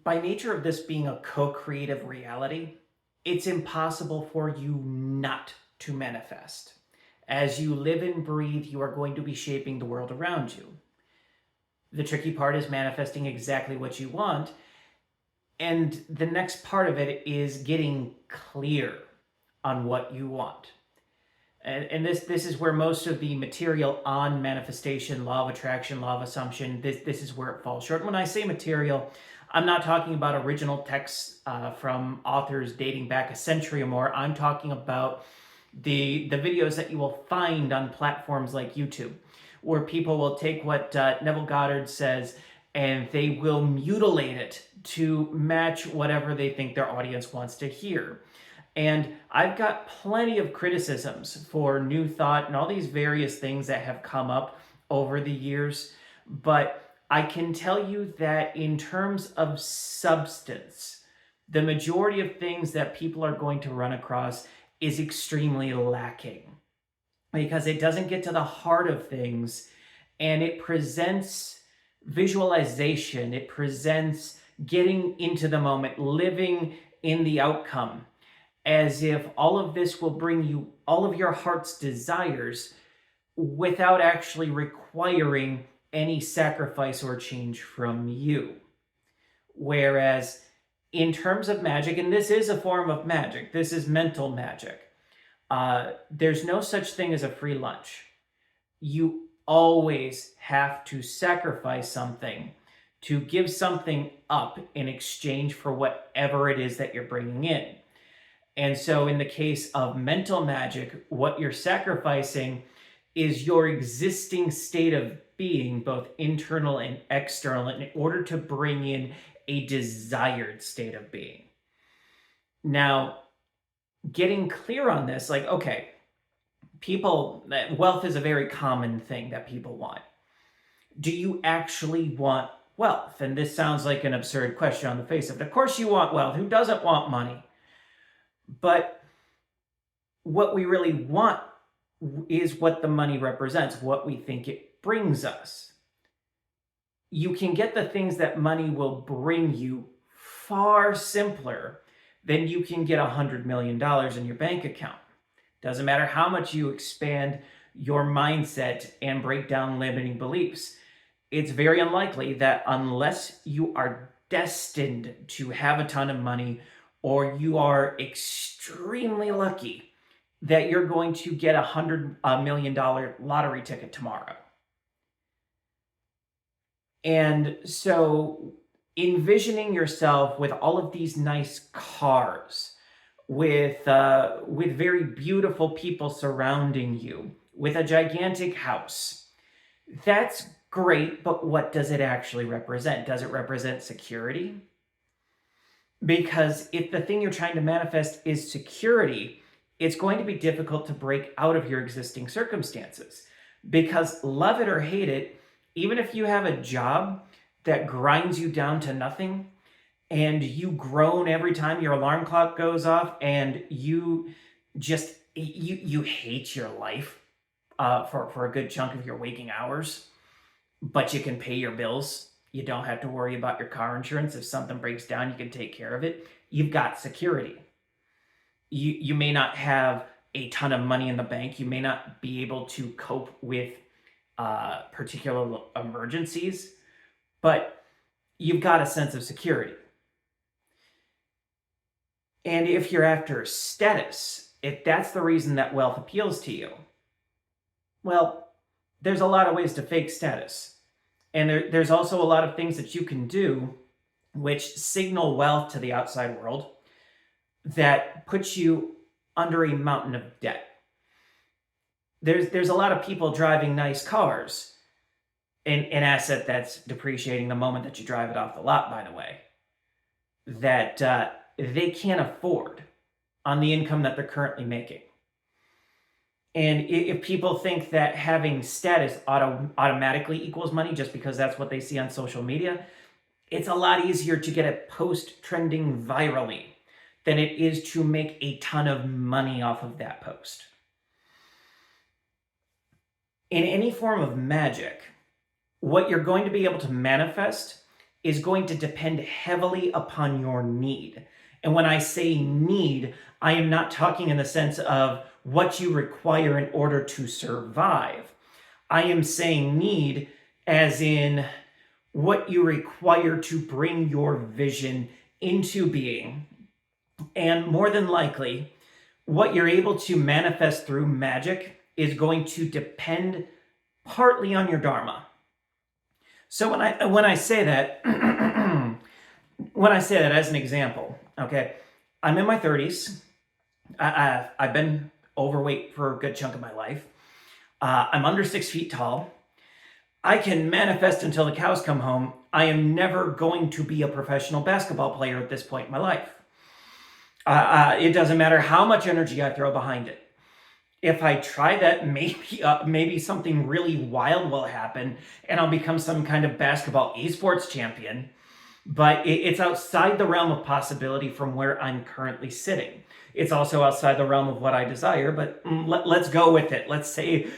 By nature of this being a co-creative reality, it's impossible for you not to manifest. As you live and breathe, you are going to be shaping the world around you. The tricky part is manifesting exactly what you want. And the next part of it is getting clear on what you want. And this is where most of the material on manifestation, law of attraction, law of assumption, this is where it falls short. When I say material, I'm not talking about original texts from authors dating back a century or more. I'm talking about the videos that you will find on platforms like YouTube, where people will take what Neville Goddard says and they will mutilate it to match whatever they think their audience wants to hear. And I've got plenty of criticisms for New Thought and all these various things that have come up over the years. But I can tell you that in terms of substance, the majority of things that people are going to run across is extremely lacking because it doesn't get to the heart of things, and it presents visualization. It presents getting into the moment, living in the outcome, as if all of this will bring you all of your heart's desires without actually requiring any sacrifice or change from you. Whereas in terms of magic, and this is a form of magic, this is mental magic, there's no such thing as a free lunch. You always have to sacrifice something to give something up in exchange for whatever it is that you're bringing in. And so in the case of mental magic, what you're sacrificing is your existing state of being, both internal and external, in order to bring in a desired state of being. Now, getting clear on this, like, okay, wealth is a very common thing that people want. Do you actually want wealth? And this sounds like an absurd question on the face of it. Of course you want wealth. Who doesn't want money? But what we really want is what the money represents, what we think it brings us. You can get the things that money will bring you far simpler than you can get $100 million in your bank account. Doesn't matter how much you expand your mindset and break down limiting beliefs. It's very unlikely that unless you are destined to have a ton of money, or you are extremely lucky, that you're going to get $100 million lottery ticket tomorrow. And so envisioning yourself with all of these nice cars, with very beautiful people surrounding you, with a gigantic house, that's great, but what does it actually represent? Does it represent security? Because if the thing you're trying to manifest is security, it's going to be difficult to break out of your existing circumstances. Because love it or hate it, even if you have a job that grinds you down to nothing, and you groan every time your alarm clock goes off, and you just, you hate your life for a good chunk of your waking hours, but you can pay your bills. You don't have to worry about your car insurance. If something breaks down, you can take care of it. You've got security. You may not have a ton of money in the bank. You may not be able to cope with particular emergencies, but you've got a sense of security. And if you're after status, if that's the reason that wealth appeals to you, well, there's a lot of ways to fake status. And there's also a lot of things that you can do which signal wealth to the outside world that puts you under a mountain of debt. There's a lot of people driving nice cars, an asset that's depreciating the moment that you drive it off the lot, by the way, that they can't afford on the income that they're currently making. And if people think that having status automatically equals money just because that's what they see on social media, it's a lot easier to get a post trending virally than it is to make a ton of money off of that post. In any form of magic, what you're going to be able to manifest is going to depend heavily upon your need. And when I say need, I am not talking in the sense of what you require in order to survive. I am saying need as in what you require to bring your vision into being. And more than likely, what you're able to manifest through magic is going to depend partly on your dharma. So when I say that, when I say that as an example, okay, I'm in my 30s. I've been overweight for a good chunk of my life. I'm under 6 feet tall. I can manifest until the cows come home. I am never going to be a professional basketball player at this point in my life. It doesn't matter how much energy I throw behind it. If I try that, maybe something really wild will happen and I'll become some kind of basketball esports champion. But it's outside the realm of possibility from where I'm currently sitting. It's also outside the realm of what I desire, but let's go with it. Let's say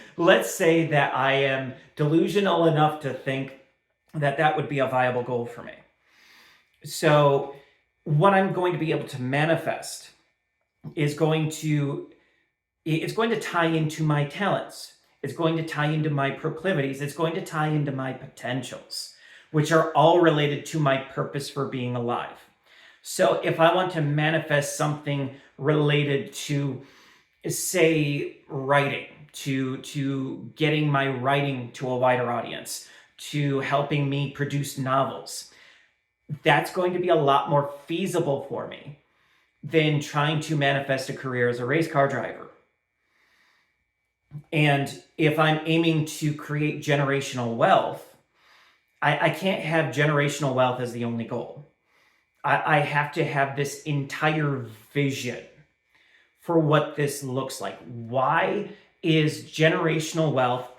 that I am delusional enough to think that that would be a viable goal for me. So what I'm going to be able to manifest is it's going to tie into my talents. It's going to tie into my proclivities. It's going to tie into my potentials, which are all related to my purpose for being alive. So if I want to manifest something related to, say, writing, to getting my writing to a wider audience, to helping me produce novels, that's going to be a lot more feasible for me than trying to manifest a career as a race car driver. And if I'm aiming to create generational wealth, I can't have generational wealth as the only goal. I have to have this entire vision for what this looks like. Why is generational wealth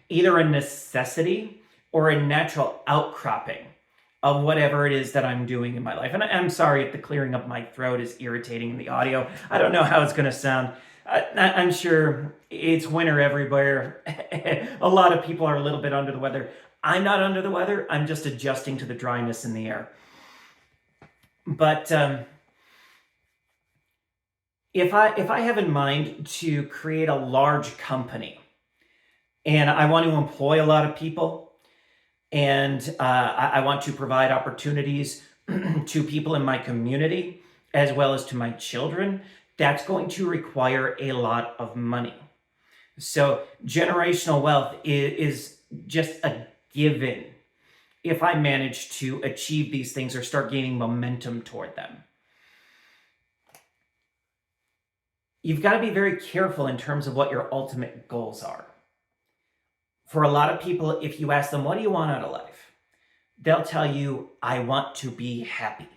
either a necessity or a natural outcropping of whatever it is that I'm doing in my life? And I'm sorry if the clearing of my throat is irritating in the audio. I don't know how it's going to sound. I'm sure it's winter everywhere. A lot of people are a little bit under the weather. I'm not under the weather. I'm just adjusting to the dryness in the air. But if I have in mind to create a large company and I want to employ a lot of people and I want to provide opportunities to people in my community as well as to my children, that's going to require a lot of money. So generational wealth is just a given if I manage to achieve these things or start gaining momentum toward them. You've got to be very careful in terms of what your ultimate goals are. For a lot of people, if you ask them, what do you want out of life? They'll tell you, I want to be happy.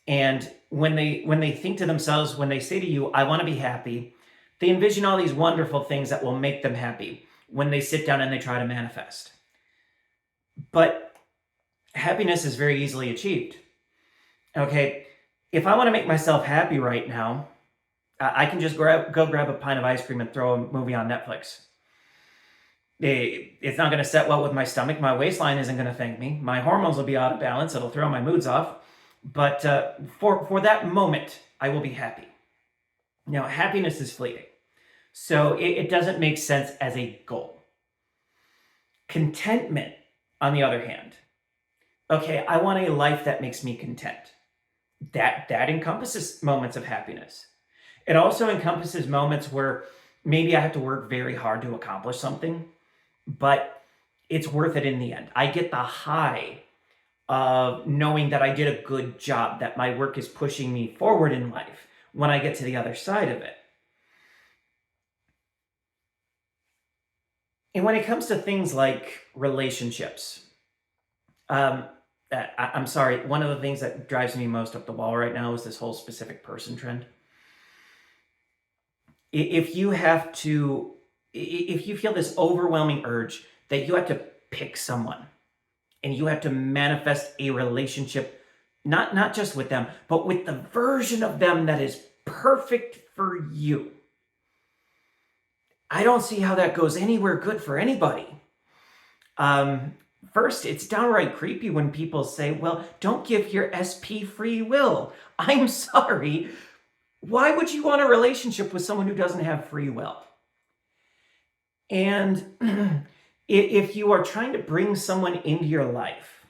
And when they think to themselves, when they say to you, I want to be happy, they envision all these wonderful things that will make them happy when they sit down and they try to manifest. But happiness is very easily achieved. Okay, if I want to make myself happy right now, I can just go grab a pint of ice cream and throw a movie on Netflix. It's not going to set well with my stomach. My waistline isn't going to thank me. My hormones will be out of balance. It'll throw my moods off. But for that moment, I will be happy. Now, happiness is fleeting. So it doesn't make sense as a goal. Contentment, on the other hand. Okay, I want a life that makes me content. That encompasses moments of happiness. It also encompasses moments where maybe I have to work very hard to accomplish something, but it's worth it in the end. I get the high of knowing that I did a good job, that my work is pushing me forward in life when I get to the other side of it. And when it comes to things like relationships, I'm sorry, one of the things that drives me most up the wall right now is this whole specific person trend. If you feel this overwhelming urge that you have to pick someone and you have to manifest a relationship, not just with them, but with the version of them that is perfect for you, I don't see how that goes anywhere good for anybody. First, it's downright creepy when people say, well, don't give your SP free will. I'm sorry. Why would you want a relationship with someone who doesn't have free will? And if you are trying to bring someone into your life,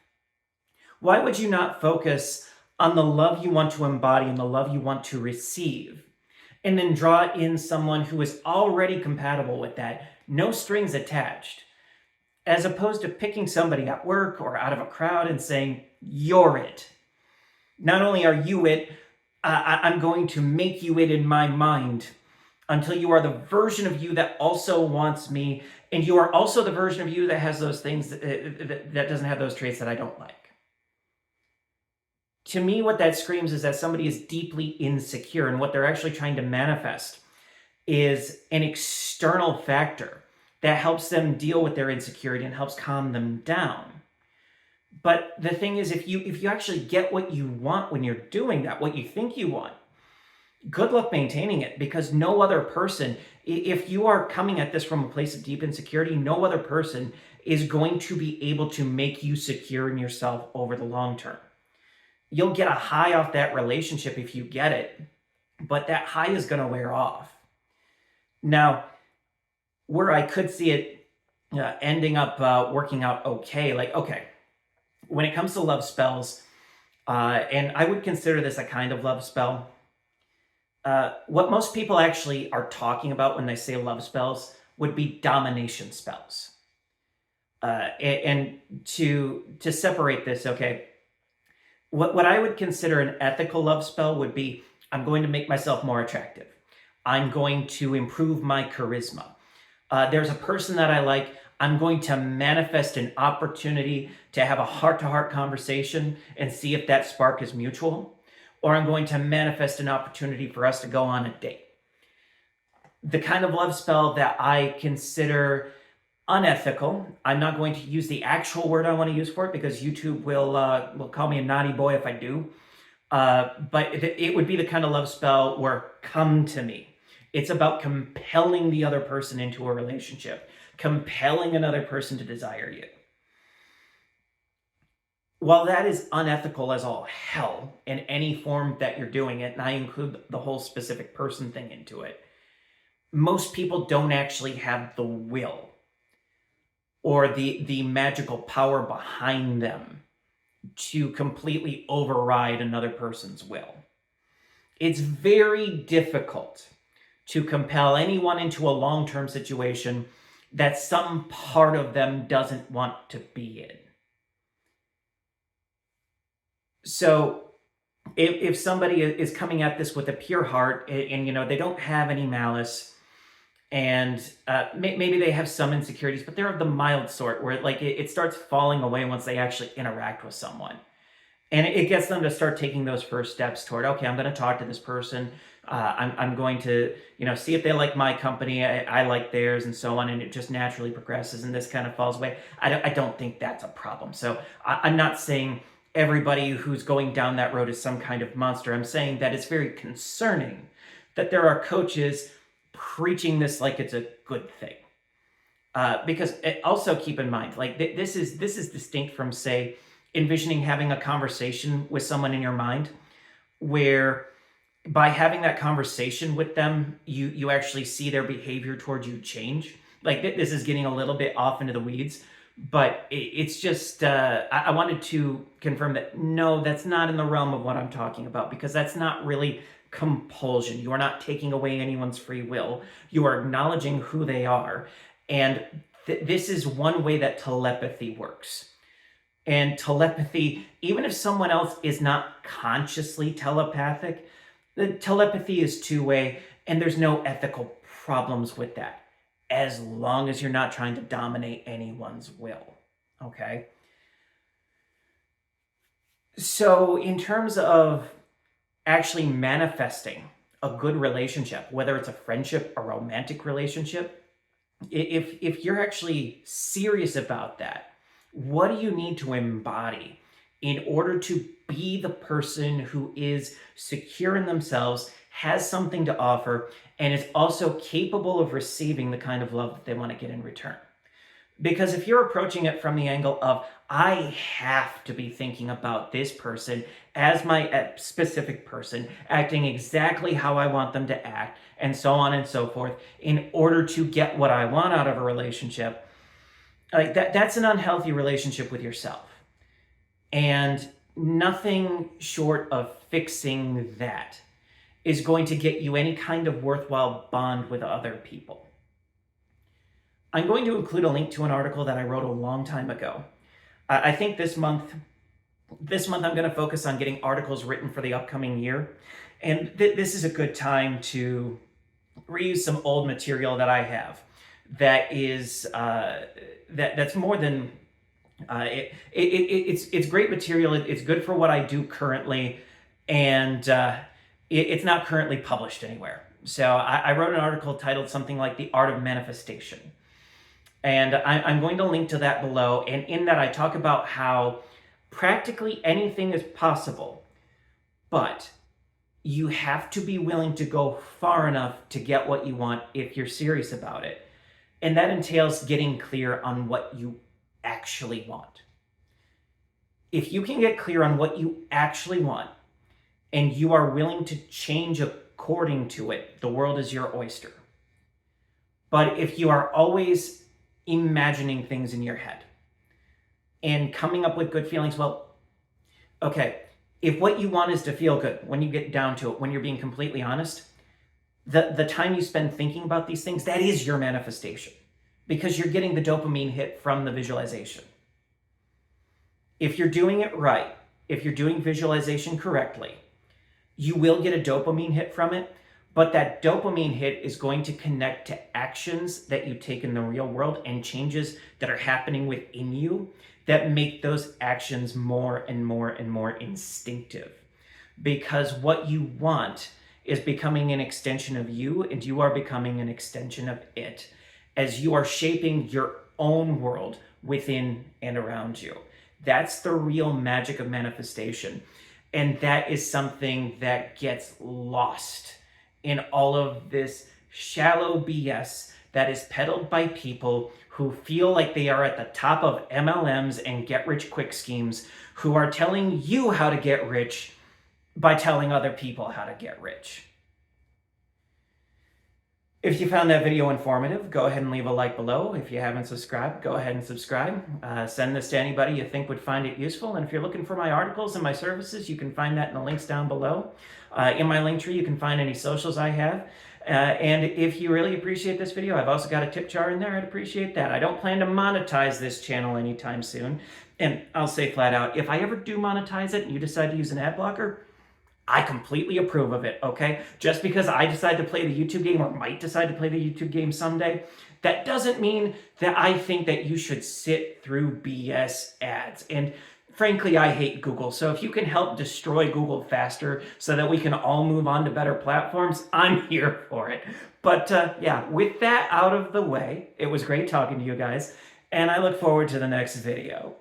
why would you not focus on the love you want to embody and the love you want to receive? And then draw in someone who is already compatible with that, no strings attached, as opposed to picking somebody at work or out of a crowd and saying, you're it. Not only are you it, I'm going to make you it in my mind until you are the version of you that also wants me, and you are also the version of you that has those things that doesn't have those traits that I don't like. To me, what that screams is that somebody is deeply insecure, and what they're actually trying to manifest is an external factor that helps them deal with their insecurity and helps calm them down. But the thing is, if you actually get what you want when you're doing that, what you think you want, good luck maintaining it, because no other person, if you are coming at this from a place of deep insecurity, no other person is going to be able to make you secure in yourself over the long term. You'll get a high off that relationship if you get it, but that high is going to wear off. Now, where I could see it ending up working out okay, like, okay, when it comes to love spells, and I would consider this a kind of love spell, what most people actually are talking about when they say love spells would be domination spells. And to separate this, okay, what I would consider an ethical love spell would be, I'm going to make myself more attractive. I'm going to improve my charisma. There's a person that I like. I'm going to manifest an opportunity to have a heart-to-heart conversation and see if that spark is mutual. Or I'm going to manifest an opportunity for us to go on a date. The kind of love spell that I consider unethical, I'm not going to use the actual word I want to use for it because YouTube will call me a naughty boy if I do. But it would be the kind of love spell where come to me. It's about compelling the other person into a relationship, compelling another person to desire you. While that is unethical as all hell in any form that you're doing it, and I include the whole specific person thing into it, most people don't actually have the will or the magical power behind them to completely override another person's will. It's very difficult to compel anyone into a long-term situation that some part of them doesn't want to be in. So if somebody is coming at this with a pure heart and they don't have any malice, and maybe they have some insecurities, but they're of the mild sort where it starts falling away once they actually interact with someone. And it gets them to start taking those first steps toward, okay, I'm going to talk to this person. I'm going to, see if they like my company. I like theirs and so on. And it just naturally progresses and this kind of falls away. I don't think that's a problem. So I'm not saying everybody who's going down that road is some kind of monster. I'm saying that it's very concerning that there are coaches preaching this like it's a good thing. Because also keep in mind, this is distinct from, say, envisioning having a conversation with someone in your mind, where by having that conversation with them, you actually see their behavior towards you change. This is getting a little bit off into the weeds, but it's just, I wanted to confirm that, no, that's not in the realm of what I'm talking about, because that's not really compulsion. You are not taking away anyone's free will. You are acknowledging who they are. And this is one way that telepathy works. And telepathy, even if someone else is not consciously telepathic, the telepathy is two-way, and there's no ethical problems with that, as long as you're not trying to dominate anyone's will, okay? So in terms of actually manifesting a good relationship, whether it's a friendship, a romantic relationship, if you're actually serious about that, what do you need to embody in order to be the person who is secure in themselves, has something to offer, and is also capable of receiving the kind of love that they want to get in return? Because if you're approaching it from the angle of, I have to be thinking about this person as my specific person, acting exactly how I want them to act, and so on and so forth, in order to get what I want out of a relationship, like that's an unhealthy relationship with yourself. And nothing short of fixing that is going to get you any kind of worthwhile bond with other people. I'm going to include a link to an article that I wrote a long time ago. I think this month I'm going to focus on getting articles written for the upcoming year. And this is a good time to reuse some old material that I have that is that's more than it's great material. It's good for what I do currently, and it's not currently published anywhere. So I wrote an article titled something like The Art of Manifestation. And I'm going to link to that below. And in that, I talk about how practically anything is possible, but you have to be willing to go far enough to get what you want if you're serious about it. And that entails getting clear on what you actually want. If you can get clear on what you actually want, and you are willing to change according to it, the world is your oyster. But if you are always imagining things in your head and coming up with good feelings, well, okay, if what you want is to feel good, when you get down to it, when you're being completely honest, the time you spend thinking about these things, that is your manifestation, because you're getting the dopamine hit from the visualization. If you're doing it right, if you're doing visualization correctly, you will get a dopamine hit from it, but that dopamine hit is going to connect to actions that you take in the real world and changes that are happening within you that make those actions more and more and more instinctive. Because what you want is becoming an extension of you, and you are becoming an extension of it as you are shaping your own world within and around you. That's the real magic of manifestation. And that is something that gets lost in all of this shallow BS that is peddled by people who feel like they are at the top of MLMs and get-rich-quick schemes, who are telling you how to get rich by telling other people how to get rich. If you found that video informative, go ahead and leave a like below. If you haven't subscribed, go ahead and subscribe. Send this to anybody you think would find it useful. And if you're looking for my articles and my services, you can find that in the links down below. In my link tree, you can find any socials I have. And if you really appreciate this video, I've also got a tip jar in there. I'd appreciate that. I don't plan to monetize this channel anytime soon. And I'll say flat out, if I ever do monetize it and you decide to use an ad blocker, I completely approve of it, okay? Just because I decide to play the YouTube game, or might decide to play the YouTube game someday, that doesn't mean that I think that you should sit through BS ads. And frankly, I hate Google. So if you can help destroy Google faster so that we can all move on to better platforms, I'm here for it. But yeah, with that out of the way, it was great talking to you guys, and I look forward to the next video.